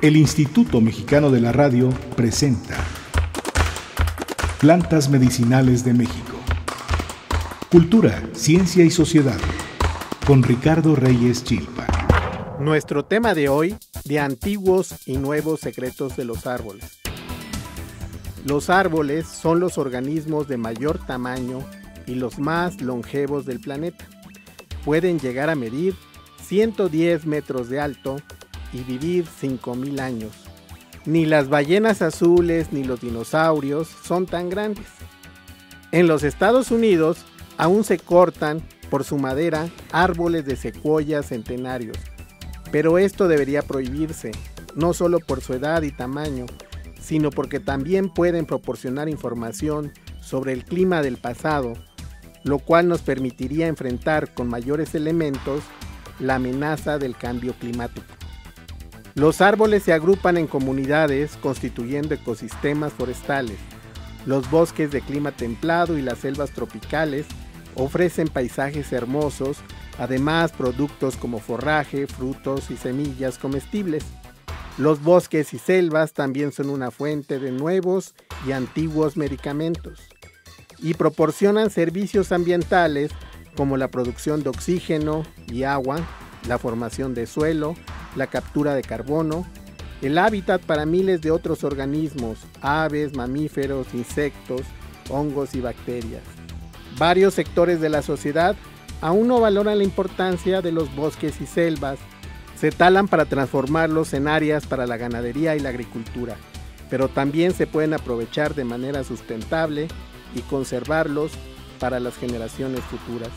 El Instituto Mexicano de la Radio presenta Plantas Medicinales de México. Cultura, ciencia y sociedad. Con Ricardo Reyes Chilpa. Nuestro tema de hoy, de antiguos y nuevos secretos de los árboles. Los árboles son los organismos de mayor tamaño y los más longevos del planeta. Pueden llegar a medir 110 metros de alto y vivir 5,000 años. Ni las ballenas azules ni los dinosaurios son tan grandes. En los Estados Unidos aún se cortan por su madera árboles de secuoyas centenarios, pero esto debería prohibirse, no solo por su edad y tamaño, sino porque también pueden proporcionar información sobre el clima del pasado, lo cual nos permitiría enfrentar con mayores elementos la amenaza del cambio climático. Los árboles se agrupan en comunidades constituyendo ecosistemas forestales. Los bosques de clima templado y las selvas tropicales ofrecen paisajes hermosos, además productos como forraje, frutos y semillas comestibles. Los bosques y selvas también son una fuente de nuevos y antiguos medicamentos y proporcionan servicios ambientales como la producción de oxígeno y agua, la formación de suelo, la captura de carbono, el hábitat para miles de otros organismos, aves, mamíferos, insectos, hongos y bacterias. Varios sectores de la sociedad aún no valoran la importancia de los bosques y selvas. Se talan para transformarlos en áreas para la ganadería y la agricultura, pero también se pueden aprovechar de manera sustentable y conservarlos para las generaciones futuras.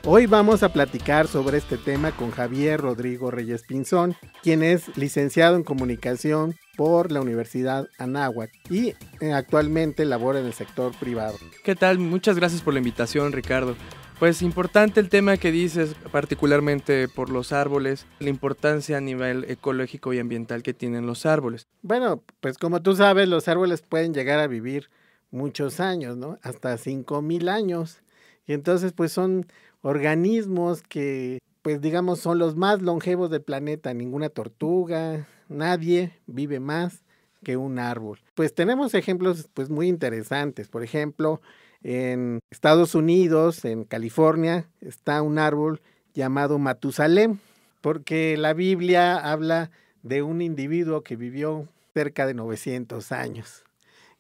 Hoy vamos a platicar sobre este tema con Javier Rodrigo Reyes Pinzón, quien es licenciado en comunicación por la Universidad Anáhuac y actualmente labora en el sector privado. ¿Qué tal? Muchas gracias por la invitación, Ricardo. Pues importante el tema que dices, particularmente por los árboles, la importancia a nivel ecológico y ambiental que tienen los árboles. Bueno, pues como tú sabes, los árboles pueden llegar a vivir muchos años, ¿no? Hasta 5,000 años. Y entonces pues son organismos que pues digamos son los más longevos del planeta. Ninguna tortuga, nadie vive más que un árbol. Pues tenemos ejemplos pues muy interesantes. Por ejemplo, en Estados Unidos, en California, está un árbol llamado Matusalén, porque la Biblia habla de un individuo que vivió cerca de 900 años.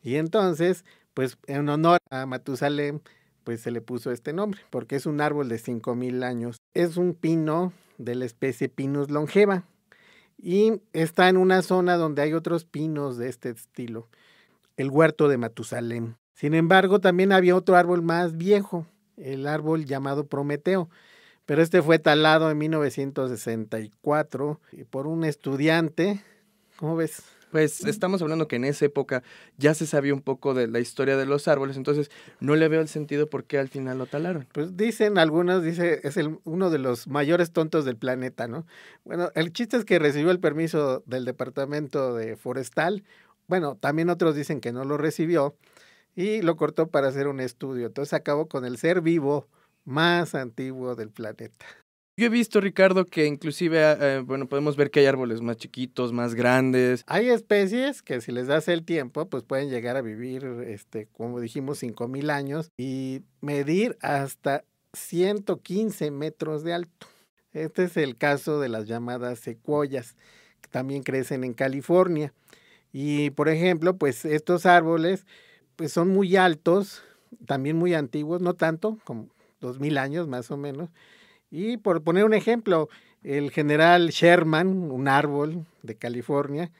Y entonces, pues en honor a Matusalén, pues se le puso este nombre, porque es un árbol de 5,000 años. Es un pino de la especie Pinus longeva y está en una zona donde hay otros pinos de este estilo, el huerto de Matusalén. Sin embargo, también había otro árbol más viejo, el árbol llamado Prometeo, pero este fue talado en 1964 por un estudiante. ¿Cómo ves? Pues estamos hablando que en esa época ya se sabía un poco de la historia de los árboles, entonces no le veo el sentido por qué al final lo talaron. Pues dicen algunos, es uno de los mayores tontos del planeta, ¿no? Bueno, el chiste es que recibió el permiso del Departamento de Forestal. Bueno, también otros dicen que no lo recibió y lo cortó para hacer un estudio. Entonces acabó con el ser vivo más antiguo del planeta. Yo he visto, Ricardo, que inclusive, podemos ver que hay árboles más chiquitos, más grandes. Hay especies que si les das el tiempo, pues pueden llegar a vivir, como dijimos, 5,000 años y medir hasta 115 metros de alto. Este es el caso de las llamadas secuoyas, que también crecen en California. Y, por ejemplo, pues estos árboles pues son muy altos, también muy antiguos, no tanto, como 2,000 años más o menos. Y por poner un ejemplo, el general Sherman, un árbol de California,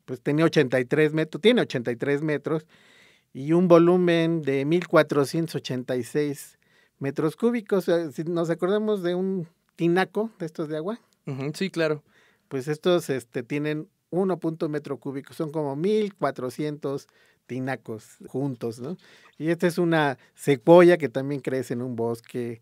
pues tiene 83 metros y un volumen de 1,486 metros cúbicos. Si nos acordamos de un tinaco de estos de agua. Sí, claro. Pues estos tienen 1 metro cúbico, son como 1,400 tinacos juntos, ¿no? Y esta es una secuoya que también crece en un bosque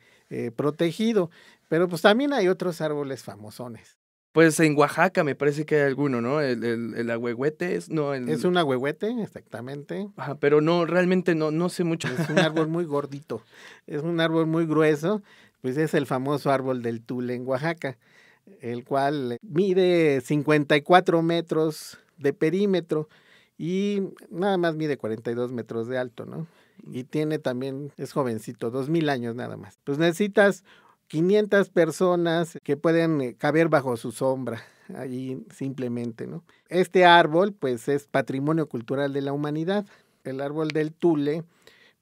protegido, pero pues también hay otros árboles famosones. Pues en Oaxaca me parece que hay alguno, ¿no? El ahuehuete es, no, Es un ahuehuete, exactamente. Ajá, pero no, realmente no sé mucho. Es un árbol muy gordito, es un árbol muy grueso, pues es el famoso árbol del tule en Oaxaca. el cual mide 54 metros de perímetro y nada más mide 42 metros de alto, ¿no? Y tiene también, es jovencito, 2000 años nada más. Pues necesitas 500 personas que pueden caber bajo su sombra, ahí simplemente, ¿no? Este árbol, pues, es patrimonio cultural de la humanidad. El árbol del tule,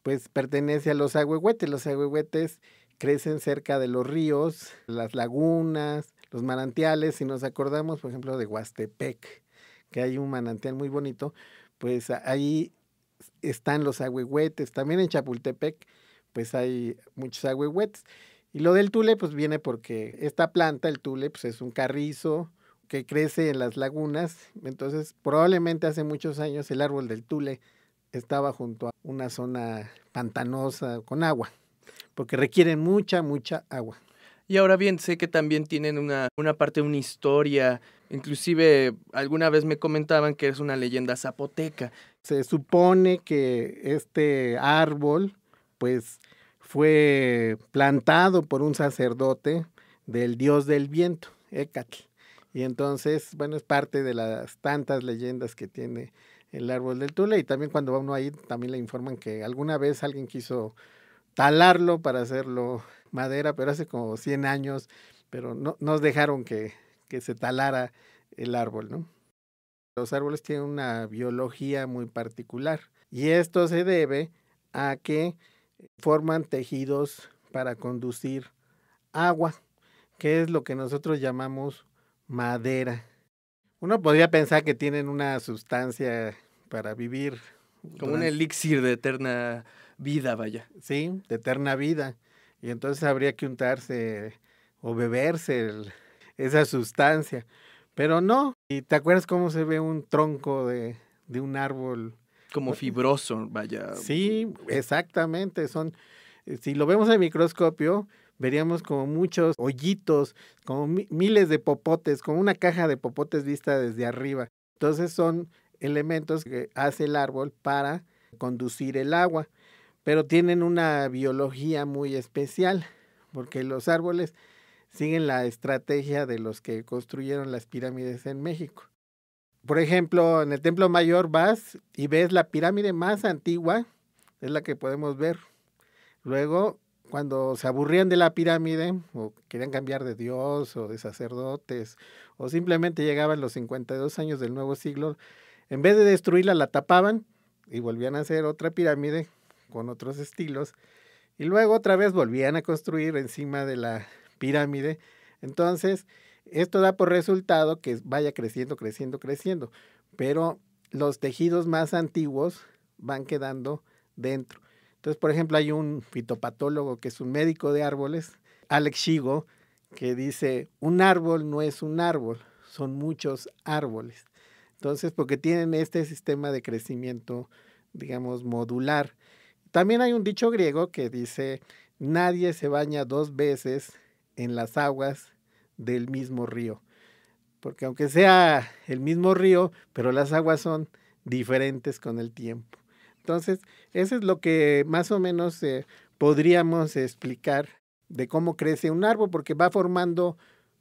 pues, pertenece a los ahuehuetes. Los ahuehuetes crecen cerca de los ríos, las lagunas, los manantiales. Si nos acordamos, por ejemplo, de Huastepec, que hay un manantial muy bonito, pues ahí están los ahuehuetes. También en Chapultepec, pues hay muchos ahuehuetes. Y lo del tule, pues viene porque esta planta, el tule, pues es un carrizo que crece en las lagunas. Entonces, probablemente hace muchos años el árbol del tule estaba junto a una zona pantanosa con agua, porque requieren mucha agua. Y ahora bien, sé que también tienen una parte, una historia, inclusive alguna vez me comentaban que es una leyenda zapoteca. Se supone que este árbol, pues, fue plantado por un sacerdote del dios del viento, Écatl. Y entonces, bueno, es parte de las tantas leyendas que tiene el árbol del tule. Y también cuando va uno ahí, también le informan que alguna vez alguien quiso talarlo para hacerlo madera, pero hace como 100 años, pero no nos dejaron que se talara el árbol, ¿no? Los árboles tienen una biología muy particular y esto se debe a que forman tejidos para conducir agua, que es lo que nosotros llamamos madera. Uno podría pensar que tienen una sustancia para vivir. Como un elixir de eterna vida, vaya. Sí, de eterna vida. Y entonces habría que untarse o beberse esa sustancia. Pero no. ¿Y te acuerdas cómo se ve un tronco de un árbol? Como fibroso, vaya. Sí, exactamente. Si lo vemos al microscopio, veríamos como muchos hoyitos, como miles de popotes, como una caja de popotes vista desde arriba. Entonces son elementos que hace el árbol para conducir el agua, pero tienen una biología muy especial, porque los árboles siguen la estrategia de los que construyeron las pirámides en México. Por ejemplo, en el Templo Mayor vas y ves la pirámide más antigua, es la que podemos ver. Luego, cuando se aburrían de la pirámide, o querían cambiar de Dios o de sacerdotes, o simplemente llegaban los 52 años del nuevo siglo, en vez de destruirla, la tapaban y volvían a hacer otra pirámide con otros estilos. Y luego otra vez volvían a construir encima de la pirámide. Entonces, esto da por resultado que vaya creciendo. Pero los tejidos más antiguos van quedando dentro. Entonces, por ejemplo, hay un fitopatólogo que es un médico de árboles, Alex Shigo, que dice, un árbol no es un árbol, son muchos árboles. Entonces, porque tienen este sistema de crecimiento, digamos, modular. También hay un dicho griego que dice, nadie se baña 2 veces en las aguas del mismo río. Porque aunque sea el mismo río, pero las aguas son diferentes con el tiempo. Entonces, eso es lo que más o menos podríamos explicar de cómo crece un árbol, porque va formando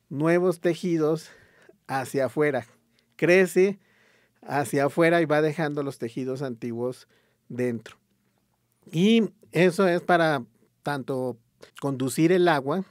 nuevos tejidos hacia afuera. Crece hacia afuera y va dejando los tejidos antiguos dentro. Y eso es para tanto conducir el agua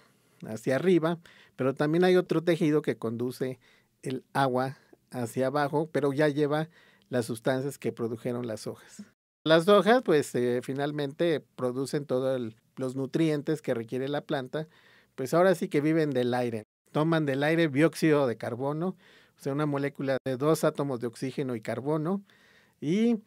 hacia arriba, pero también hay otro tejido que conduce el agua hacia abajo, pero ya lleva las sustancias que produjeron las hojas. Las hojas, pues, finalmente producen todos los nutrientes que requiere la planta, pues ahora sí que viven del aire. Toman del aire dióxido de carbono, o sea, una molécula de 2 átomos de oxígeno y carbono, y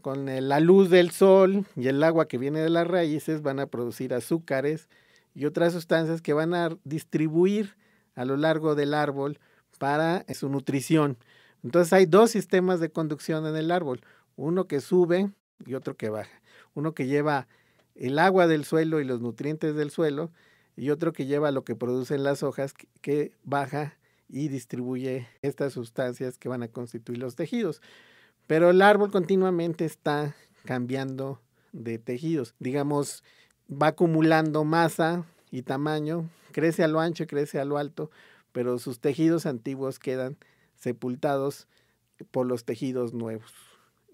con la luz del sol y el agua que viene de las raíces van a producir azúcares y otras sustancias que van a distribuir a lo largo del árbol para su nutrición. Entonces hay 2 sistemas de conducción en el árbol, uno que sube y otro que baja. Uno que lleva el agua del suelo y los nutrientes del suelo y otro que lleva lo que producen las hojas que baja y distribuye estas sustancias que van a constituir los tejidos. Pero el árbol continuamente está cambiando de tejidos. Digamos, va acumulando masa y tamaño, crece a lo ancho y crece a lo alto, pero sus tejidos antiguos quedan sepultados por los tejidos nuevos.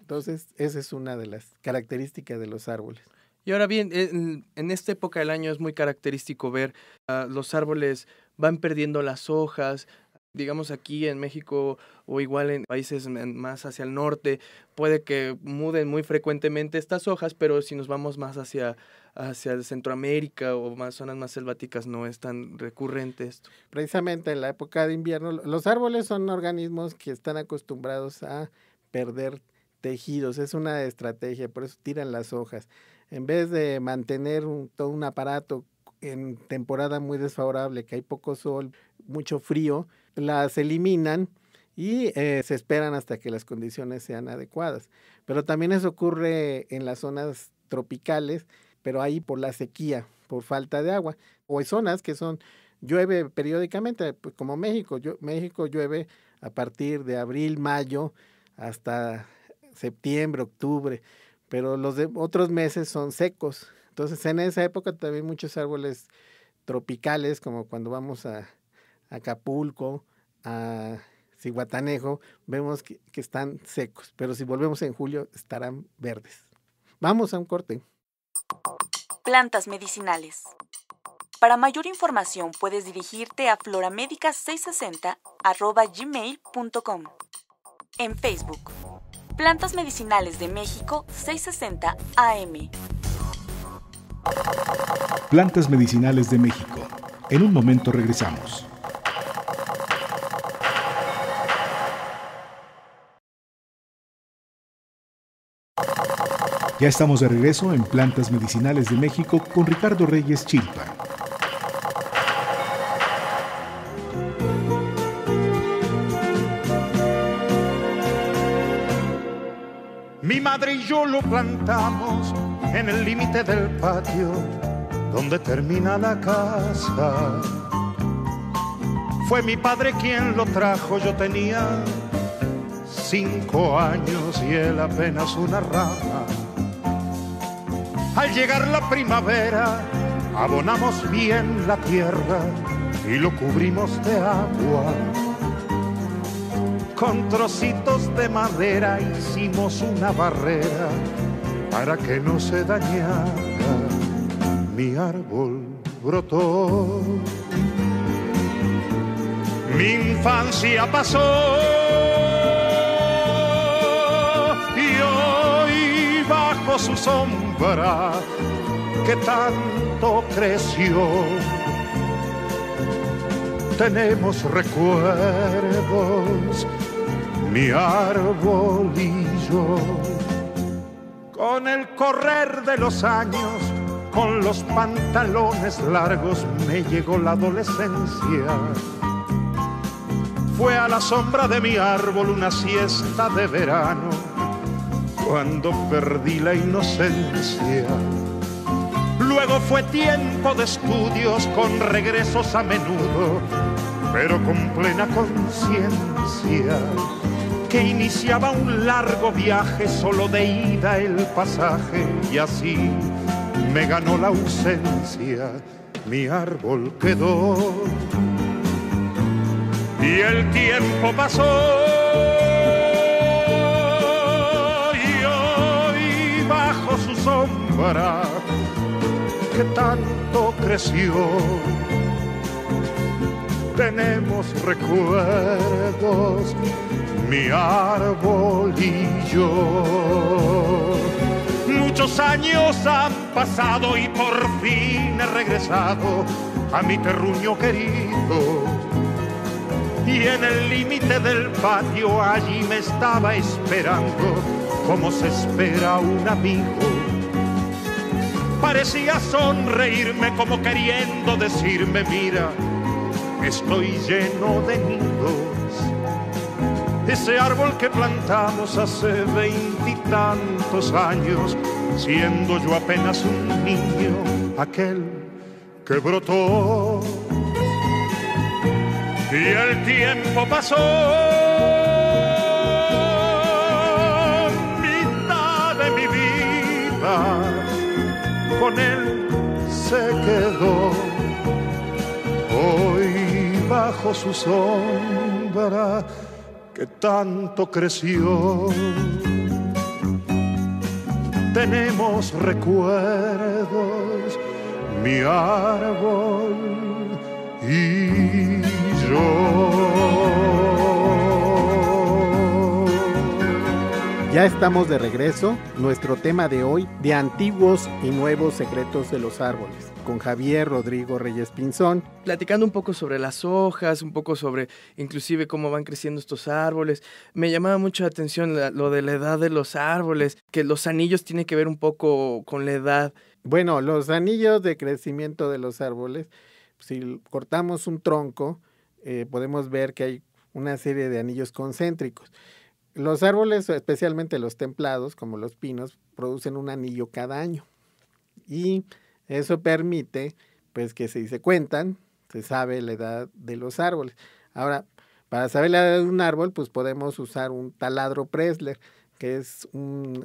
Entonces, esa es una de las características de los árboles. Y ahora bien, en esta época del año es muy característico ver los árboles van perdiendo las hojas. Digamos aquí en México o igual en países más hacia el norte, puede que muden muy frecuentemente estas hojas, pero si nos vamos más hacia Centroamérica o más zonas más selváticas no es tan recurrente esto. Precisamente en la época de invierno, los árboles son organismos que están acostumbrados a perder tejidos, es una estrategia, por eso tiran las hojas. En vez de mantener todo un aparato en temporada muy desfavorable, que hay poco sol, mucho frío, las eliminan y se esperan hasta que las condiciones sean adecuadas. Pero también eso ocurre en las zonas tropicales, pero ahí por la sequía, por falta de agua. O hay zonas que llueve periódicamente, pues como México. México llueve a partir de abril, mayo, hasta septiembre, octubre, pero los de otros meses son secos. Entonces en esa época también muchos árboles tropicales, como cuando vamos a Acapulco, a Zihuatanejo, vemos que están secos, pero si volvemos en julio estarán verdes. Vamos a un corte. Plantas medicinales. Para mayor información puedes dirigirte a floramedica660@gmail.com. En Facebook, Plantas Medicinales de México 660 AM. Plantas Medicinales de México. En un momento regresamos. Ya estamos de regreso en Plantas Medicinales de México con Ricardo Reyes Chilpa. Mi madre y yo lo plantamos en el límite del patio donde termina la casa. Fue mi padre quien lo trajo, yo tenía 5 años y él apenas una rama. Al llegar la primavera, abonamos bien la tierra y lo cubrimos de agua. Con trocitos de madera hicimos una barrera para que no se dañara. Mi árbol brotó, mi infancia pasó y hoy bajo su sombra que tanto creció tenemos recuerdos, mi árbol y yo. Con el correr de los años, con los pantalones largos, me llegó la adolescencia. Fue a la sombra de mi árbol una siesta de verano, cuando perdí la inocencia. Luego fue tiempo de estudios con regresos a menudo, pero con plena conciencia que iniciaba un largo viaje, solo de ida el pasaje, y así me ganó la ausencia. Mi árbol quedó y el tiempo pasó y hoy bajo su sombra que tanto creció tenemos recuerdos, mi árbol y yo. Muchos años han pasado y por fin he regresado a mi terruño querido. Y en el límite del patio allí me estaba esperando, como se espera un amigo. Parecía sonreírme como queriendo decirme, mira, estoy lleno de nidos. Ese árbol que plantamos hace 20 y tantos años, siendo yo apenas un niño, aquel que brotó. Y el tiempo pasó, mitad de mi vida con él se quedó. Hoy bajo su sombra que tanto creció. Tenemos recuerdos, mi árbol y yo. Ya estamos de regreso. Nuestro tema de hoy, de antiguos y nuevos secretos de los árboles, con Javier Rodrigo Reyes Pinzón. Platicando un poco sobre las hojas, un poco sobre inclusive cómo van creciendo estos árboles. Me llamaba mucho la atención lo de la edad de los árboles, que los anillos tienen que ver un poco con la edad. Bueno, los anillos de crecimiento de los árboles, si cortamos un tronco, podemos ver que hay una serie de anillos concéntricos. Los árboles, especialmente los templados, como los pinos, producen un anillo cada año. Y eso permite, pues, que si se cuentan, se sabe la edad de los árboles. Ahora, para saber la edad de un árbol, pues podemos usar un taladro Pressler, que es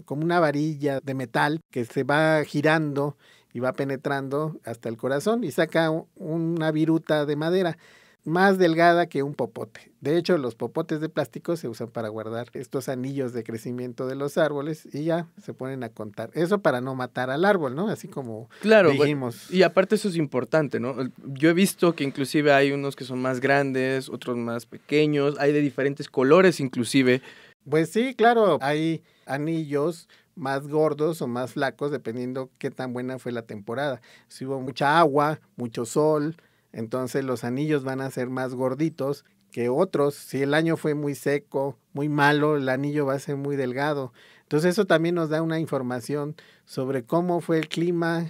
como una varilla de metal que se va girando y va penetrando hasta el corazón y saca una viruta de madera más delgada que un popote. De hecho, los popotes de plástico se usan para guardar estos anillos de crecimiento de los árboles y ya se ponen a contar. Eso para no matar al árbol, ¿no? Así como claro, dijimos. Bueno, y aparte eso es importante, ¿no? Yo he visto que inclusive hay unos que son más grandes, otros más pequeños, hay de diferentes colores inclusive. Pues sí, claro, hay anillos más gordos o más flacos dependiendo qué tan buena fue la temporada. Si hubo mucha agua, mucho sol, entonces los anillos van a ser más gorditos que otros. Si el año fue muy seco, muy malo, el anillo va a ser muy delgado. Entonces eso también nos da una información sobre cómo fue el clima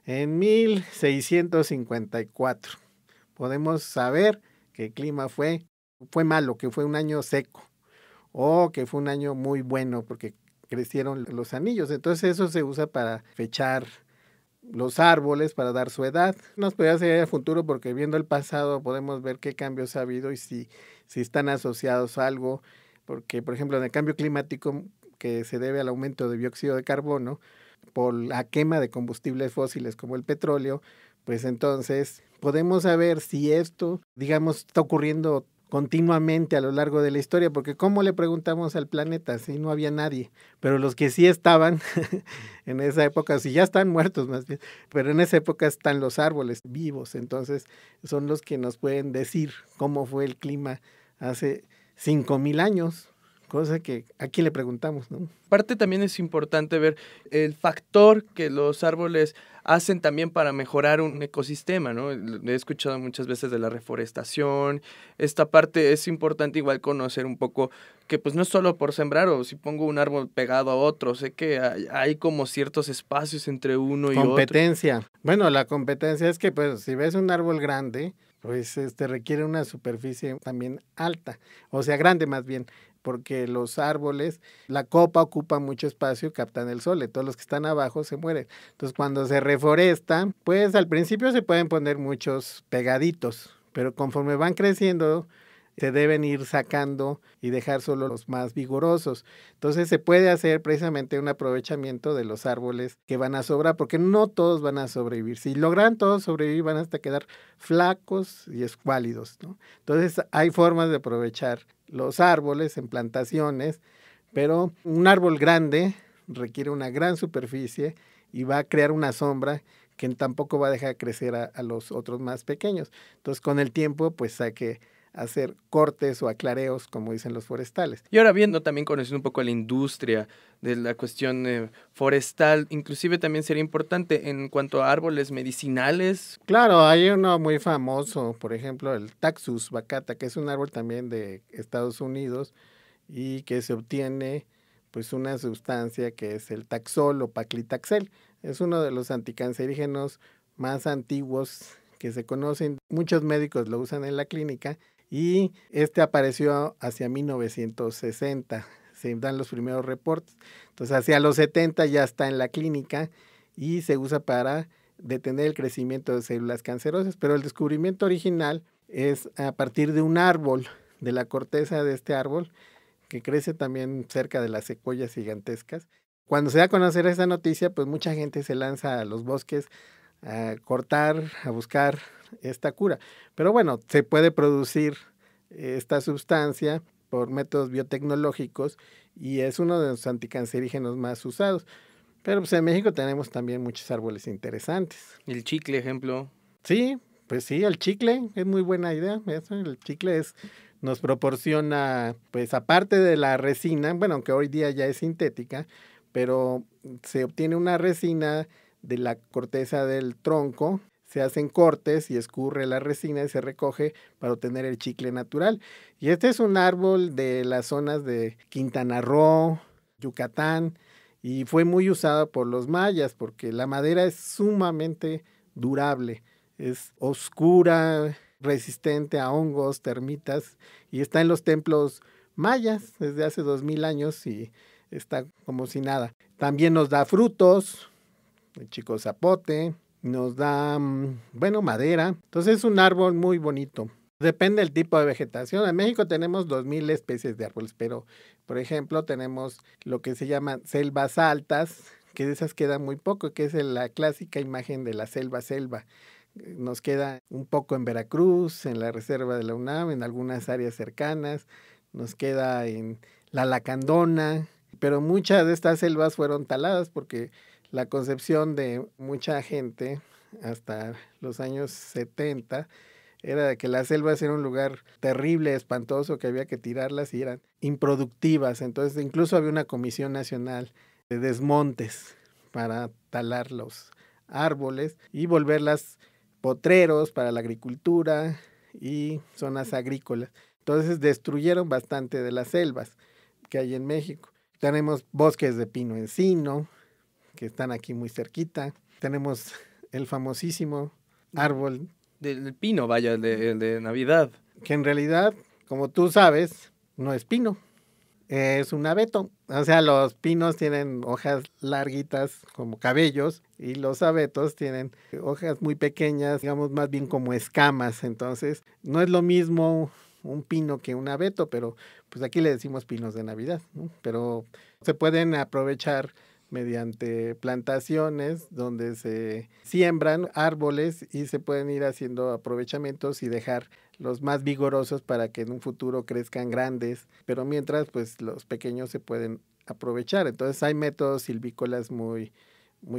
en 1654. Podemos saber que el clima fue malo, que fue un año seco o que fue un año muy bueno porque crecieron los anillos. Entonces eso se usa para fechar los árboles, para dar su edad. Nos puede hacer el futuro porque viendo el pasado podemos ver qué cambios ha habido y si están asociados a algo. Porque, por ejemplo, en el cambio climático que se debe al aumento de dióxido de carbono por la quema de combustibles fósiles como el petróleo, pues entonces podemos saber si esto, digamos, está ocurriendo continuamente a lo largo de la historia, porque ¿cómo le preguntamos al planeta si no había nadie? Pero los que sí estaban en esa época, si ya están muertos más bien, pero en esa época están los árboles vivos, entonces son los que nos pueden decir cómo fue el clima hace 5,000 años, cosa que aquí le preguntamos, ¿no? Aparte también es importante ver el factor que los árboles hacen también para mejorar un ecosistema, ¿no? He escuchado muchas veces de la reforestación. Esta parte es importante igual conocer un poco que pues no es solo por sembrar o si pongo un árbol pegado a otro, sé que hay como ciertos espacios entre uno y otro. Competencia. Bueno, la competencia es que pues si ves un árbol grande, pues requiere una superficie también alta, o sea, grande más bien, porque los árboles, la copa ocupa mucho espacio y captan el sol, y todos los que están abajo se mueren. Entonces, cuando se reforesta, pues al principio se pueden poner muchos pegaditos, pero conforme van creciendo, se deben ir sacando y dejar solo los más vigorosos. Entonces se puede hacer precisamente un aprovechamiento de los árboles que van a sobrar, porque no todos van a sobrevivir. Si logran todos sobrevivir, van hasta quedar flacos y escuálidos, ¿no? Entonces hay formas de aprovechar los árboles en plantaciones, pero un árbol grande requiere una gran superficie y va a crear una sombra que tampoco va a dejar crecer a los otros más pequeños. Entonces con el tiempo pues hay que hacer cortes o aclareos, como dicen los forestales. Y ahora viendo también, conociendo un poco la industria de la cuestión forestal, inclusive también sería importante en cuanto a árboles medicinales. Claro, hay uno muy famoso, por ejemplo, el Taxus baccata, que es un árbol también de Estados Unidos y que se obtiene pues una sustancia que es el taxol o paclitaxel. Es uno de los anticancerígenos más antiguos que se conocen. Muchos médicos lo usan en la clínica y apareció hacia 1960, se dan los primeros reportes. Entonces hacia los 70 ya está en la clínica y se usa para detener el crecimiento de células cancerosas, pero el descubrimiento original es a partir de un árbol, de la corteza de este árbol, que crece también cerca de las secuoyas gigantescas. Cuando se da a conocer esa noticia, pues mucha gente se lanza a los bosques a cortar, a buscar esta cura. Pero bueno, se puede producir esta sustancia por métodos biotecnológicos y es uno de los anticancerígenos más usados. Pero pues en México tenemos también muchos árboles interesantes. El chicle, ejemplo. Sí, pues sí, el chicle es muy buena idea. Eso, el chicle nos proporciona, pues aparte de la resina, bueno, aunque hoy día ya es sintética, pero se obtiene una resina de la corteza del tronco, se hacen cortes y escurre la resina y se recoge para obtener el chicle natural. Y este es un árbol de las zonas de Quintana Roo, Yucatán, y fue muy usado por los mayas porque la madera es sumamente durable, es oscura, resistente a hongos, termitas, y está en los templos mayas desde hace 2000 años y está como si nada. También nos da frutos, el chico zapote, nos da, bueno, madera. Entonces es un árbol muy bonito. Depende del tipo de vegetación. En México tenemos 2000 especies de árboles, pero, por ejemplo, tenemos lo que se llaman selvas altas, que de esas queda muy poco, que es la clásica imagen de la selva. Nos queda un poco en Veracruz, en la reserva de la UNAM, en algunas áreas cercanas, nos queda en la Lacandona, pero muchas de estas selvas fueron taladas porque la concepción de mucha gente hasta los años 70 era de que las selvas eran un lugar terrible, espantoso, que había que tirarlas y eran improductivas. Entonces incluso había una comisión nacional de desmontes para talar los árboles y volverlas potreros para la agricultura y zonas agrícolas. Entonces destruyeron bastante de las selvas que hay en México. Tenemos bosques de pino encino, que están aquí muy cerquita. Tenemos el famosísimo árbol Del pino, vaya, el de Navidad. que en realidad, como tú sabes, no es pino, es un abeto. O sea, los pinos tienen hojas larguitas como cabellos y los abetos tienen hojas muy pequeñas, digamos más bien como escamas. Entonces, no es lo mismo un pino que un abeto, pero pues aquí le decimos pinos de Navidad, ¿no? Pero se pueden aprovechar mediante plantaciones donde se siembran árboles y se pueden ir haciendo aprovechamientos y dejar los más vigorosos para que en un futuro crezcan grandes, pero mientras pues los pequeños se pueden aprovechar. Entonces hay métodos silvícolas muy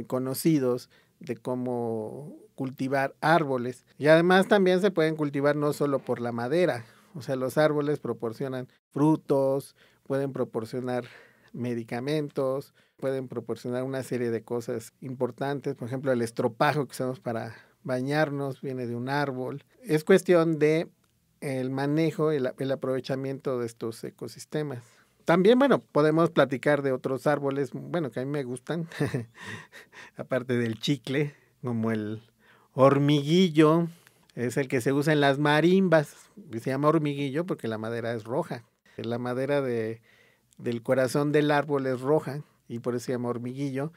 conocidos de cómo cultivar árboles y además también se pueden cultivar no solo por la madera, o sea, los árboles proporcionan frutos, pueden proporcionar medicamentos, pueden proporcionar una serie de cosas importantes. Por ejemplo, el estropajo que usamos para bañarnos viene de un árbol. Es cuestión de el manejo, el aprovechamiento de estos ecosistemas. También, bueno, podemos platicar de otros árboles, bueno, que a mí me gustan, aparte del chicle, como el hormiguillo, es el que se usa en las marimbas. Se llama hormiguillo porque la madera es roja. La madera del corazón del árbol es roja y por eso se llama hormiguillo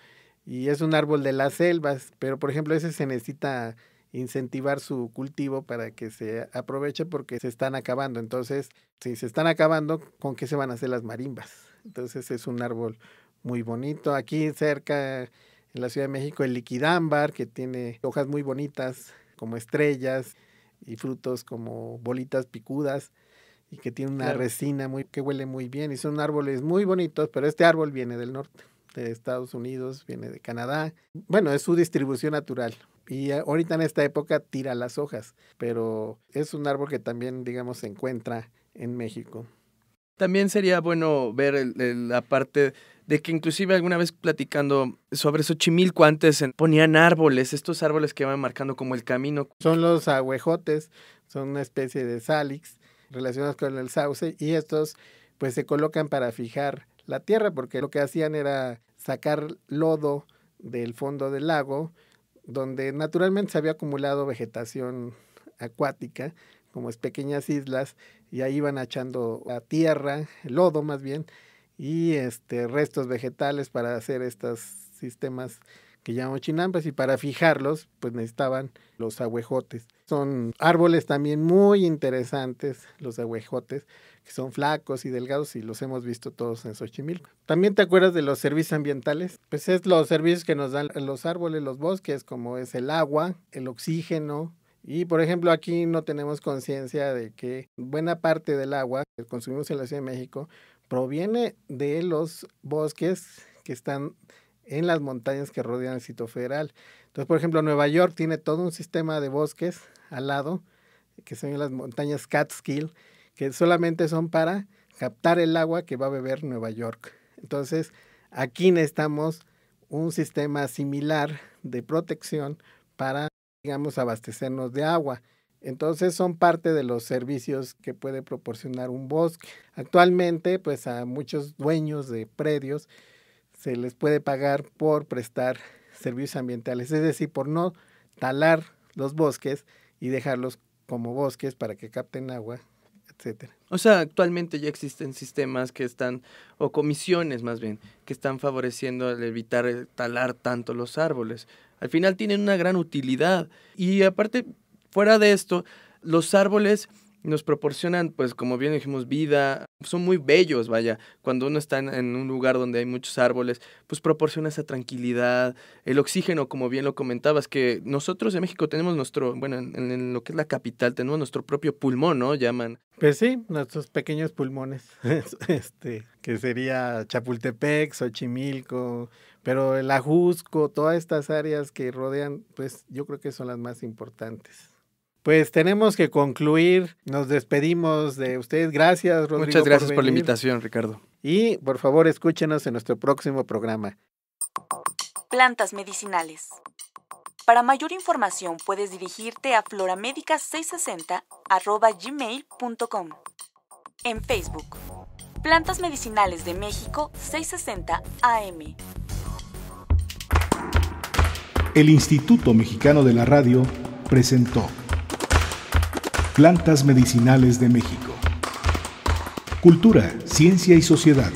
y es un árbol de las selvas, pero por ejemplo ese se necesita incentivar su cultivo para que se aproveche porque se están acabando. Entonces, si se están acabando, ¿con qué se van a hacer las marimbas? Entonces es un árbol muy bonito. Aquí cerca en la Ciudad de México el liquidámbar, que tiene hojas muy bonitas como estrellas y frutos como bolitas picudas y que tiene una resina que huele muy bien y son árboles muy bonitos, pero este árbol viene del norte de Estados Unidos, viene de Canadá. Bueno, es su distribución natural y ahorita en esta época tira las hojas, pero es un árbol que también, digamos, se encuentra en México. También sería bueno ver la parte de que inclusive alguna vez platicando sobre Xochimilco antes ponían árboles, estos árboles que van marcando como el camino. Son los ahuejotes, son una especie de salix relacionados con el sauce y estos pues se colocan para fijar la tierra porque lo que hacían era sacar lodo del fondo del lago donde naturalmente se había acumulado vegetación acuática como es pequeñas islas y ahí iban echando la tierra, el lodo más bien y restos vegetales para hacer estos sistemas que llamamos chinampas y para fijarlos pues necesitaban los ahuejotes. Son árboles también muy interesantes, los ahuejotes, que son flacos y delgados y los hemos visto todos en Xochimilco. ¿También te acuerdas de los servicios ambientales? Pues es los servicios que nos dan los árboles, los bosques, como es el agua, el oxígeno. Y por ejemplo aquí no tenemos conciencia de que buena parte del agua que consumimos en la Ciudad de México proviene de los bosques que están en las montañas que rodean el Distrito Federal. Entonces, por ejemplo, Nueva York tiene todo un sistema de bosques al lado, que son las montañas Catskill, que solamente son para captar el agua que va a beber Nueva York. Entonces, aquí necesitamos un sistema similar de protección para, digamos, abastecernos de agua. Entonces, son parte de los servicios que puede proporcionar un bosque. Actualmente, pues a muchos dueños de predios se les puede pagar por prestar servicios ambientales, es decir, por no talar los bosques y dejarlos como bosques para que capten agua, etcétera. O sea, actualmente ya existen sistemas que están, o comisiones más bien, que están favoreciendo el evitar talar tanto los árboles. Al final tienen una gran utilidad y aparte, fuera de esto, los árboles nos proporcionan, pues como bien dijimos, vida, son muy bellos, vaya, cuando uno está en un lugar donde hay muchos árboles, pues proporciona esa tranquilidad, el oxígeno, como bien lo comentabas, que nosotros en México tenemos nuestro, bueno, en lo que es la capital, tenemos nuestro propio pulmón, ¿no? Llaman. Pues sí, nuestros pequeños pulmones, que sería Chapultepec, Xochimilco, pero el Ajusco, todas estas áreas que rodean, pues yo creo que son las más importantes. Pues tenemos que concluir, nos despedimos de ustedes. Gracias, Rodrigo. Muchas gracias por la invitación, Ricardo. Y por favor, escúchenos en nuestro próximo programa. Plantas medicinales. Para mayor información puedes dirigirte a floramedica660@gmail.com. En Facebook, Plantas Medicinales de México 660 AM. El Instituto Mexicano de la Radio presentó Plantas Medicinales de México. Cultura, ciencia y sociedad.